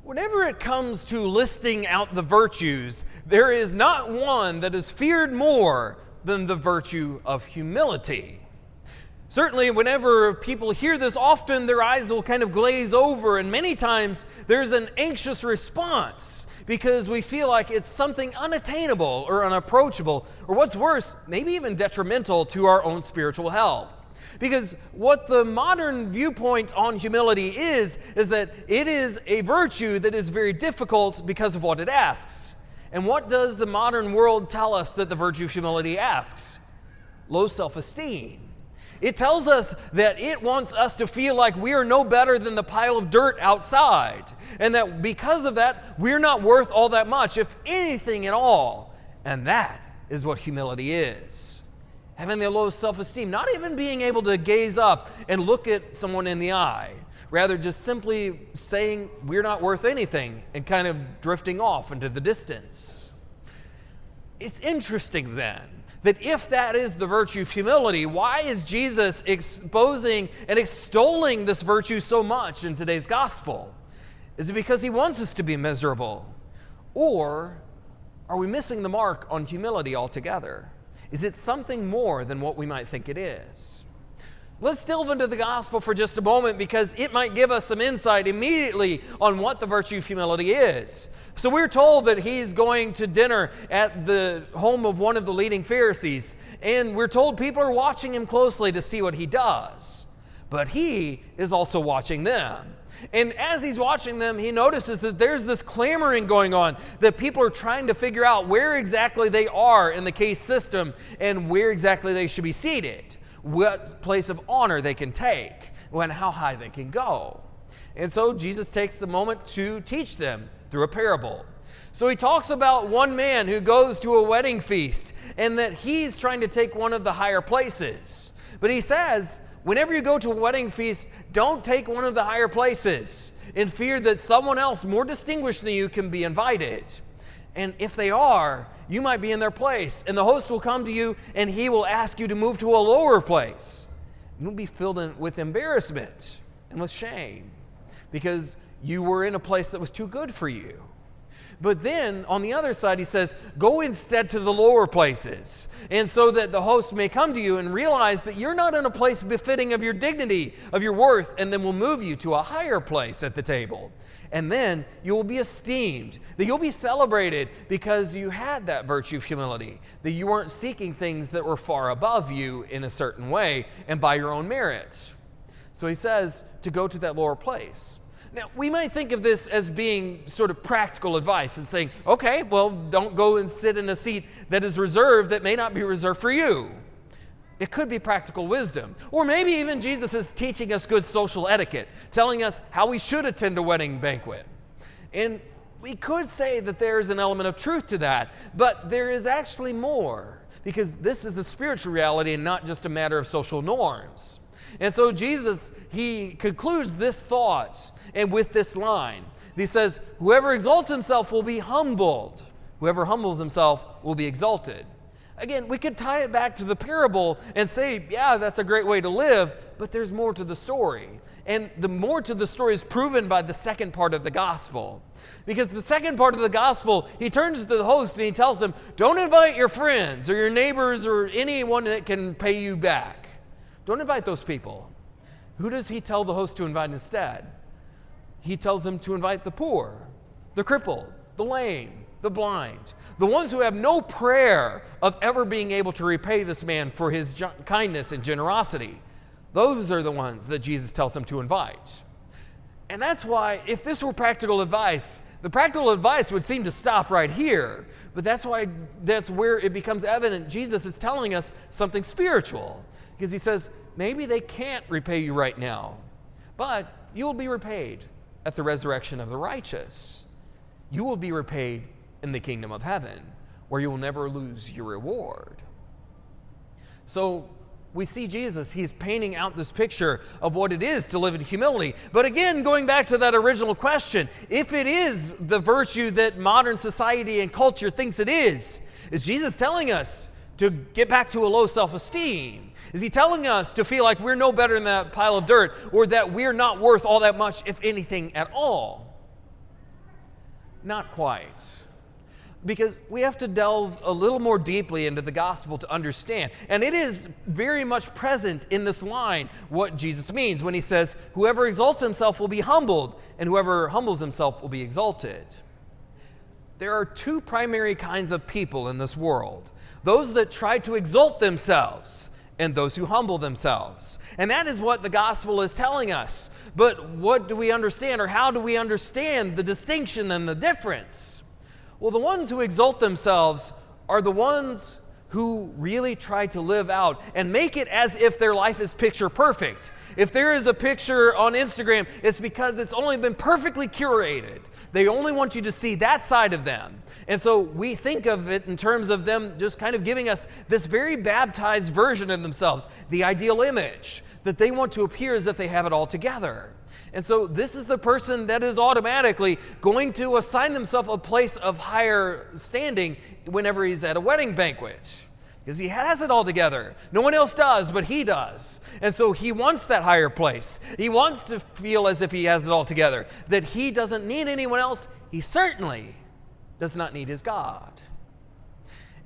Whenever it comes to listing out the virtues, there is not one that is feared more than the virtue of humility. Certainly, whenever people hear this, often their eyes will kind of glaze over, and many times there's an anxious response because we feel like it's something unattainable or unapproachable, or what's worse, maybe even detrimental to our own spiritual health. Because what the modern viewpoint on humility is that it is a virtue that is very difficult because of what it asks. And what does the modern world tell us that the virtue of humility asks? Low self-esteem. It tells us that it wants us to feel like we are no better than the pile of dirt outside, and that because of that, we're not worth all that much, if anything at all. And that is what humility is. Having the low self-esteem, not even being able to gaze up and look at someone in the eye, rather just simply saying we're not worth anything and kind of drifting off into the distance. It's interesting then that if that is the virtue of humility, why is Jesus exposing and extolling this virtue so much in today's gospel? Is it because he wants us to be miserable? Or are we missing the mark on humility altogether? Is it something more than what we might think it is? Let's delve into the gospel for just a moment because it might give us some insight immediately on what the virtue of humility is. So we're told that he's going to dinner at the home of one of the leading Pharisees, and we're told people are watching him closely to see what he does. But he is also watching them. And as he's watching them, he notices that there's this clamoring going on, that people are trying to figure out where exactly they are in the case system and where exactly they should be seated, what place of honor they can take, and how high they can go. And so Jesus takes the moment to teach them through a parable. So he talks about one man who goes to a wedding feast and that he's trying to take one of the higher places. But he says, whenever you go to a wedding feast, don't take one of the higher places in fear that someone else more distinguished than you can be invited. And if they are, you might be in their place. And the host will come to you and he will ask you to move to a lower place. You'll be filled with embarrassment and with shame because you were in a place that was too good for you. But then, on the other side, he says, go instead to the lower places, and so that the host may come to you and realize that you're not in a place befitting of your dignity, of your worth, and then will move you to a higher place at the table. And then you will be esteemed, that you'll be celebrated because you had that virtue of humility, that you weren't seeking things that were far above you in a certain way and by your own merit. So he says to go to that lower place. Now, we might think of this as being sort of practical advice and saying, okay, well, don't go and sit in a seat that is reserved that may not be reserved for you. It could be practical wisdom. Or maybe even Jesus is teaching us good social etiquette, telling us how we should attend a wedding banquet. And we could say that there is an element of truth to that, but there is actually more, because this is a spiritual reality and not just a matter of social norms. And so Jesus, he concludes this thought and with this line. He says, whoever exalts himself will be humbled. Whoever humbles himself will be exalted. Again, we could tie it back to the parable and say, yeah, that's a great way to live, but there's more to the story. And the more to the story is proven by the second part of the gospel. Because the second part of the gospel, he turns to the host and he tells him, don't invite your friends or your neighbors or anyone that can pay you back. Don't invite those people. Who does he tell the host to invite instead? He tells them to invite the poor, the crippled, the lame, the blind, the ones who have no prayer of ever being able to repay this man for his kindness and generosity. Those are the ones that Jesus tells them to invite. And that's why, if this were practical advice, the practical advice would seem to stop right here. But that's where it becomes evident Jesus is telling us something spiritual. Because he says, maybe they can't repay you right now, but you will be repaid at the resurrection of the righteous. You will be repaid in the kingdom of heaven, where you will never lose your reward. So we see Jesus, he's painting out this picture of what it is to live in humility. But again, going back to that original question, if it is the virtue that modern society and culture thinks it is Jesus telling us to get back to a low self-esteem? Is he telling us to feel like we're no better than that pile of dirt, or that we're not worth all that much, if anything at all? Not quite. Because we have to delve a little more deeply into the gospel to understand. And it is very much present in this line what Jesus means when he says, whoever exalts himself will be humbled, and whoever humbles himself will be exalted. There are two primary kinds of people in this world. Those that try to exalt themselves and those who humble themselves. And that is what the gospel is telling us. But what do we understand, or how do we understand the distinction and the difference? Well, the ones who exalt themselves are the ones who really try to live out and make it as if their life is picture perfect. If there is a picture on Instagram, it's because it's only been perfectly curated. They only want you to see that side of them. And so we think of it in terms of them just kind of giving us this very baptized version of themselves, the ideal image, that they want to appear as if they have it all together. And so this is the person that is automatically going to assign themselves a place of higher standing whenever he's at a wedding banquet. Because he has it all together. No one else does, but he does. And so he wants that higher place. He wants to feel as if he has it all together. That he doesn't need anyone else. He certainly does not need his God.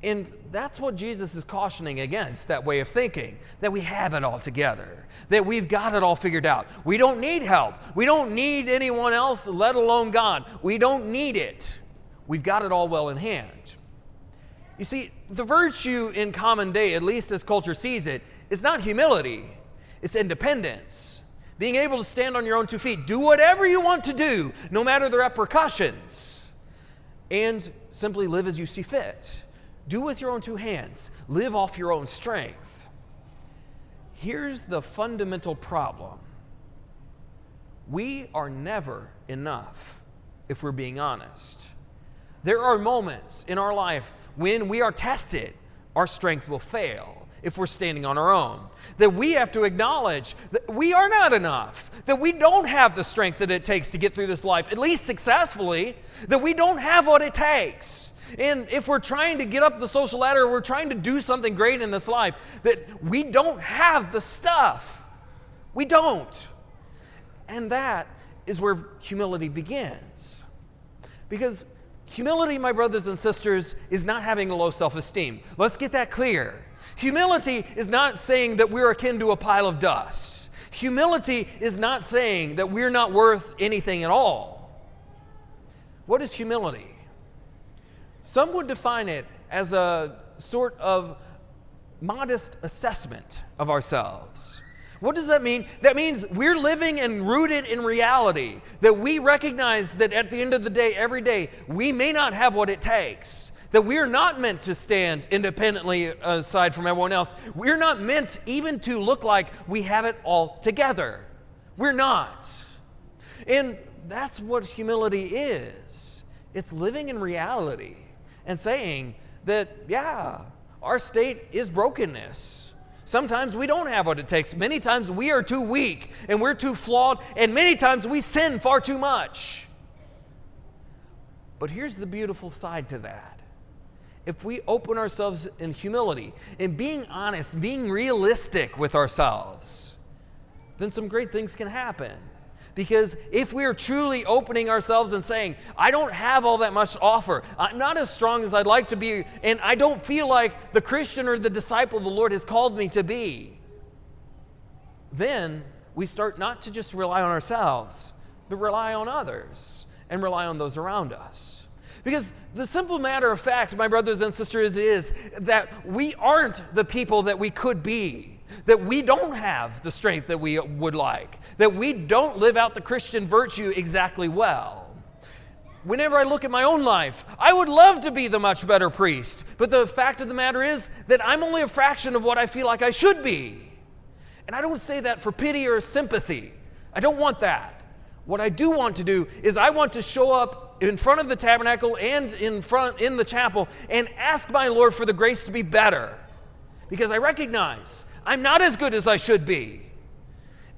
And that's what Jesus is cautioning against, that way of thinking, that we have it all together, that we've got it all figured out. We don't need help. We don't need anyone else, let alone God. We don't need it. We've got it all well in hand. You see, the virtue in common day, at least as culture sees it, is not humility. It's independence. Being able to stand on your own 2 feet, do whatever you want to do, no matter the repercussions, and simply live as you see fit. Do with your own 2 hands. Live off your own strength. Here's the fundamental problem. We are never enough, if we're being honest. There are moments in our life when we are tested, our strength will fail if we're standing on our own. That we have to acknowledge that we are not enough, that we don't have the strength that it takes to get through this life, at least successfully, that we don't have what it takes. And if we're trying to get up the social ladder, we're trying to do something great in this life, that we don't have the stuff. We don't. And that is where humility begins. Because humility, my brothers and sisters, is not having a low self-esteem. Let's get that clear. Humility is not saying that we're akin to a pile of dust. Humility is not saying that we're not worth anything at all. What is humility? Some would define it as a sort of modest assessment of ourselves. What does that mean? That means we're living and rooted in reality, that we recognize that at the end of the day, every day, we may not have what it takes, that we're not meant to stand independently aside from everyone else. We're not meant even to look like we have it all together. We're not. And that's what humility is. It's living in reality and saying that, yeah, our state is brokenness. Sometimes we don't have what it takes. Many times we are too weak and we're too flawed, and many times we sin far too much. But here's the beautiful side to that. If we open ourselves in humility, in being honest, being realistic with ourselves, then some great things can happen. Because if we are truly opening ourselves and saying, I don't have all that much to offer, I'm not as strong as I'd like to be, and I don't feel like the Christian or the disciple the Lord has called me to be, then we start not to just rely on ourselves, but rely on others and rely on those around us. Because the simple matter of fact, my brothers and sisters, is that we aren't the people that we could be. That we don't have the strength that we would like, that we don't live out the Christian virtue exactly well. Whenever I look at my own life, I would love to be the much better priest, but the fact of the matter is that I'm only a fraction of what I feel like I should be. And I don't say that for pity or sympathy. I don't want that. What I do want to do is I want to show up in front of the tabernacle and in the chapel and ask my Lord for the grace to be better, because I recognize I'm not as good as I should be.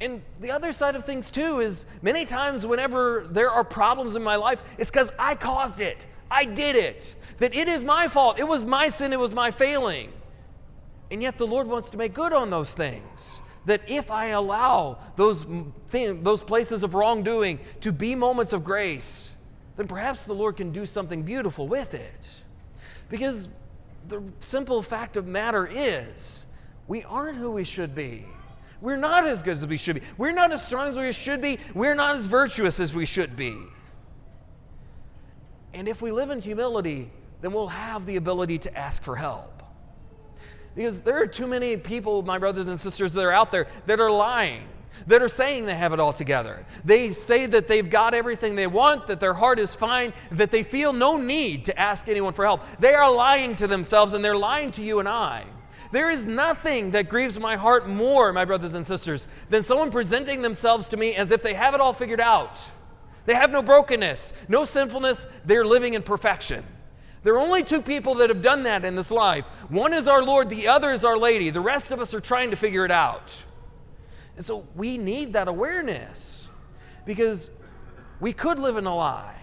And the other side of things too is many times whenever there are problems in my life, it's because I caused it. I did it. That it is my fault. It was my sin. It was my failing. And yet the Lord wants to make good on those things. That if I allow those places of wrongdoing to be moments of grace, then perhaps the Lord can do something beautiful with it. Because the simple fact of the matter is, we aren't who we should be. We're not as good as we should be. We're not as strong as we should be. We're not as virtuous as we should be. And if we live in humility, then we'll have the ability to ask for help. Because there are too many people, my brothers and sisters, that are out there that are lying, that are saying they have it all together. They say that they've got everything they want, that their heart is fine, that they feel no need to ask anyone for help. They are lying to themselves, and they're lying to you and I. There is nothing that grieves my heart more, my brothers and sisters, than someone presenting themselves to me as if they have it all figured out. They have no brokenness, no sinfulness. They're living in perfection. There are only two people that have done that in this life. One is our Lord, the other is our Lady. The rest of us are trying to figure it out. And so we need that awareness, because we could live in a lie.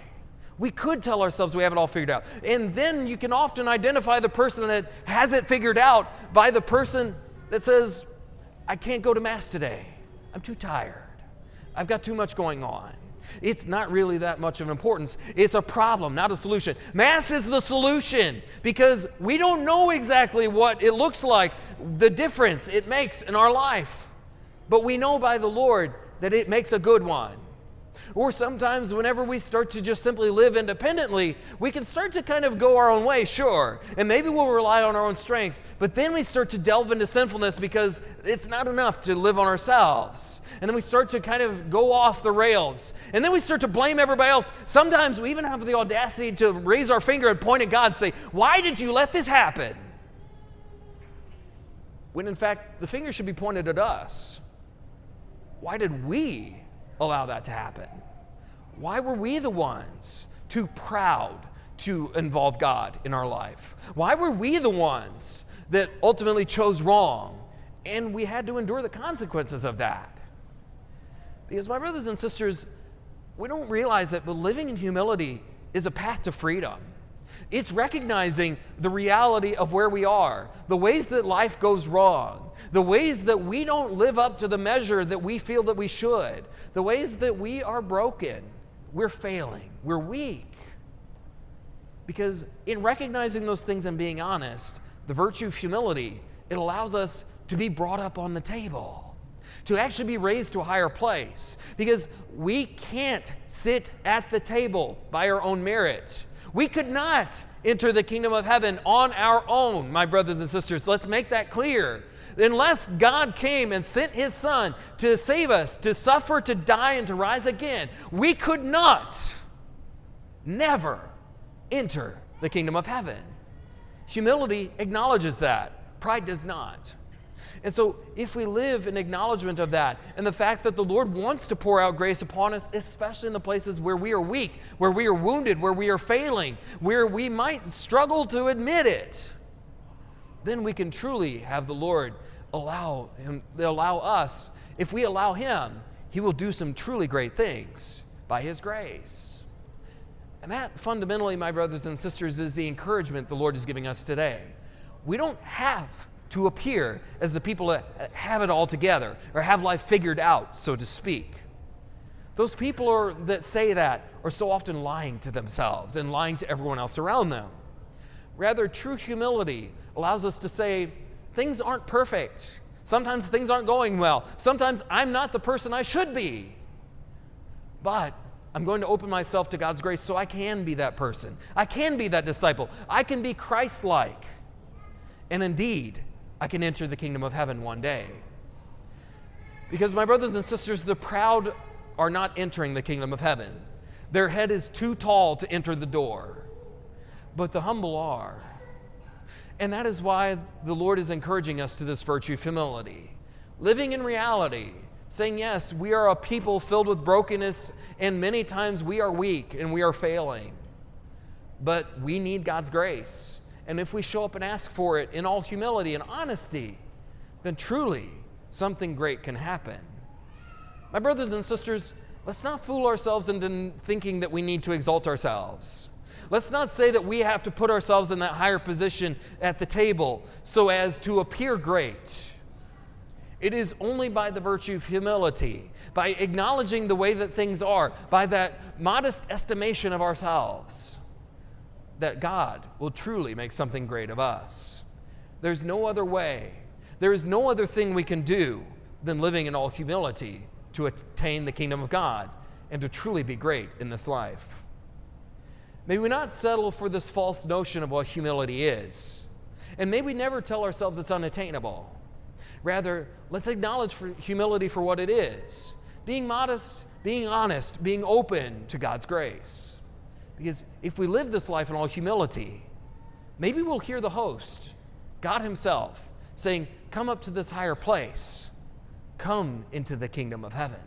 We could tell ourselves we have it all figured out. And then you can often identify the person that has it figured out by the person that says, I can't go to Mass today. I'm too tired. I've got too much going on. It's not really that much of importance. It's a problem, not a solution. Mass is the solution, because we don't know exactly what it looks like, the difference it makes in our life. But we know by the Lord that it makes a good one. Or sometimes whenever we start to just simply live independently, we can start to kind of go our own way, sure. And maybe we'll rely on our own strength. But then we start to delve into sinfulness because it's not enough to live on ourselves. And then we start to kind of go off the rails. And then we start to blame everybody else. Sometimes we even have the audacity to raise our finger and point at God and say, why did you let this happen? When in fact, the finger should be pointed at us. Why did we allow that to happen? Why were we the ones too proud to involve God in our life? Why were we the ones that ultimately chose wrong, and we had to endure the consequences of that? Because my brothers and sisters, we don't realize it, but living in humility is a path to freedom. It's recognizing the reality of where we are, the ways that life goes wrong, the ways that we don't live up to the measure that we feel that we should, the ways that we are broken, we're failing, we're weak. Because in recognizing those things and being honest, the virtue of humility, it allows us to be brought up on the table, to actually be raised to a higher place. Because we can't sit at the table by our own merit. We could not enter the kingdom of heaven on our own, my brothers and sisters. Let's make that clear. Unless God came and sent His Son to save us, to suffer, to die, and to rise again, we could not, never enter the kingdom of heaven. Humility acknowledges that. Pride does not. And so if we live in acknowledgement of that and the fact that the Lord wants to pour out grace upon us, especially in the places where we are weak, where we are wounded, where we are failing, where we might struggle to admit it, then we can truly have the Lord allow us. If we allow Him, He will do some truly great things by His grace. And that fundamentally, my brothers and sisters, is the encouragement the Lord is giving us today. We don't have to appear as the people that have it all together or have life figured out, so to speak. Those people that say that are so often lying to themselves and lying to everyone else around them. Rather, true humility allows us to say, things aren't perfect. Sometimes things aren't going well. Sometimes I'm not the person I should be. But I'm going to open myself to God's grace so I can be that person. I can be that disciple. I can be Christ-like. And indeed, I can enter the kingdom of heaven one day. Because my brothers and sisters, the proud are not entering the kingdom of heaven. Their head is too tall to enter the door. But the humble are. And that is why the Lord is encouraging us to this virtue of humility. Living in reality, saying, yes, we are a people filled with brokenness, and many times we are weak and we are failing. But we need God's grace. And if we show up and ask for it in all humility and honesty, then truly something great can happen. My brothers and sisters, let's not fool ourselves into thinking that we need to exalt ourselves. Let's not say that we have to put ourselves in that higher position at the table so as to appear great. It is only by the virtue of humility, by acknowledging the way that things are, by that modest estimation of ourselves, that God will truly make something great of us. There's no other way. There is no other thing we can do than living in all humility to attain the kingdom of God and to truly be great in this life. May we not settle for this false notion of what humility is, and may we never tell ourselves it's unattainable. Rather, let's acknowledge humility for what it is, being modest, being honest, being open to God's grace. Because if we live this life in all humility, maybe we'll hear the host, God himself, saying, come up to this higher place. Come into the kingdom of heaven.